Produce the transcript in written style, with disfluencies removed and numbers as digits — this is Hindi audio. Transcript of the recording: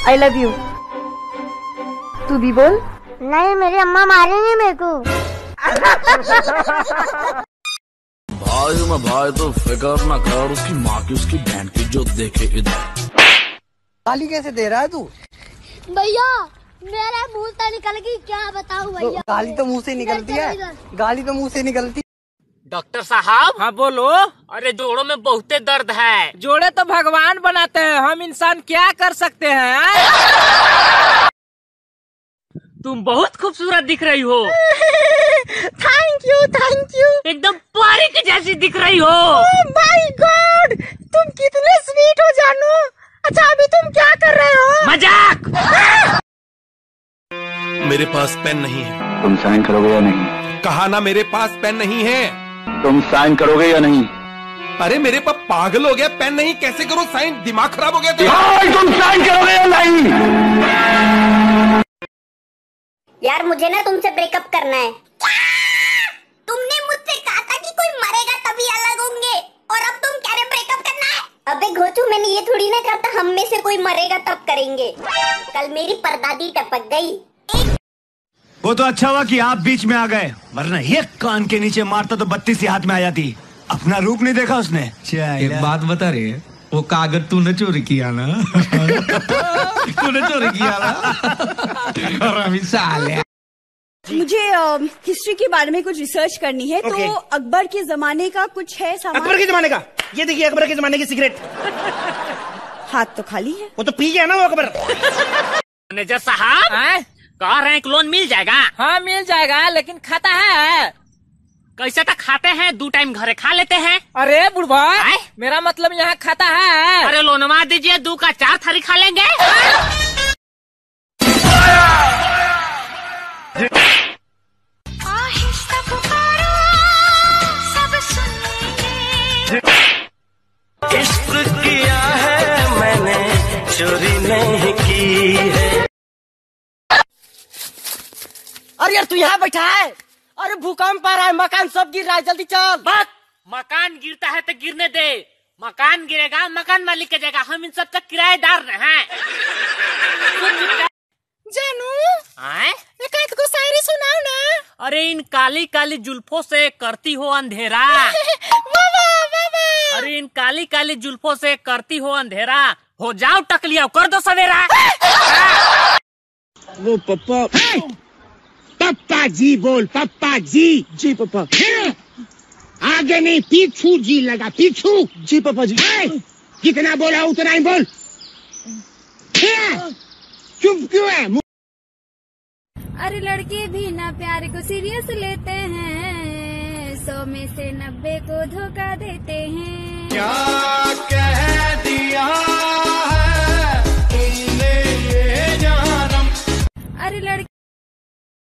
I love you. तू भी बोल। नहीं, मेरी अम्मा मारेंगे मेरे को। भाई तो फिकर ना कर, उसकी माँ की उसकी बहन की जो देखे इधर। गाली कैसे दे रहा है तू? भैया मेरे मुंह से निकल गई, क्या बताऊं भैया। गाली तो मुंह से निकलती है, गाली तो मुंह से निकलती। डॉक्टर साहब। हाँ बोलो। अरे जोड़ों में बहुते दर्द है। जोड़े तो भगवान बनाते हैं, हम इंसान क्या कर सकते हैं? तुम बहुत खूबसूरत दिख रही हो। Thank you. एकदम परी की जैसी दिख रही हो। माय गॉड, तुम कितने स्वीट हो जानू। अच्छा अभी तुम क्या कर रहे हो? मजाक। मेरे पास पेन नहीं है। तुम साइन करोगे या नहीं? कहा ना मेरे पास पेन नहीं है। तुम साइन करोगे या नहीं? अरे मेरे पास पागल हो गया, पेन नहीं कैसे करो साइन, दिमाग खराब हो गया तुम साइन करोगे या नहीं? यार मुझे ना तुमसे ब्रेकअप करना है। तुमने मुझसे कहा था कि कोई मरेगा तभी अलग होंगे, और अब तुम कह रहे ब्रेकअप करना है। अबे घोचू, मैंने ये थोड़ी ना कहा था हम में से कोई मरेगा तब करेंगे। कल मेरी परदादी टपक गई। वो तो अच्छा हुआ कि आप बीच में आ गए, वरना एक कान के नीचे मारता तो 32 ही हाथ में आ जाती। अपना रूप नहीं देखा उसने। एक बात बता रही है, वो कागज तूने चोरी किया ना? तूने चोरी किया ना? और अभी साले। मुझे हिस्ट्री के बारे में कुछ रिसर्च करनी है। तो अकबर के जमाने का कुछ है सामान? अकबर के जमाने का? ये देखिए अकबर के जमाने की सिगरेट। हाथ तो खाली है। वो तो पी गया ना वो अकबर। मैनेजर साहब कह रहे हैं कि लोन मिल जाएगा। हाँ मिल जाएगा, लेकिन खाता है कैसे तक खाते हैं? 2 टाइम घरे खा लेते हैं। अरे बुढ़वा, मेरा मतलब यहाँ खाता है। अरे लोनवा दीजिए, 2 का 4 थाली खा लेंगे। इश्क किया है मैंने, चोरी नहीं की है। अरे यार तू यहाँ बैठा है? अरे भूकंप आ रहा है, मकान सब गिर रहा है, जल्दी चल। बस मकान गिरता है तो गिरने दे। मकान गिरेगा मकान मालिक की जगह, हम इन सब का किराएदार हैं। जानू आए? एक आध को शायरी सुनाओ ना। अरे इन काली काली जुल्फों से करती हो अंधेरा। अरे इन काली काली जुल्फों से करती हो अंधेरा, हो जाओ टकलिया कर दो सवेरा। वो पप्पा जी बोल, पप्पा जी। जी पापा। आगे नहीं पीछू जी लगा, पीछू। जी पापा जी। कितना बोला उतना ही बोल। चुप क्यों है? अरे लड़के भी ना प्यार को सीरियस लेते हैं, 100 में से 90 को धोखा देते हैं। क्या कह दिया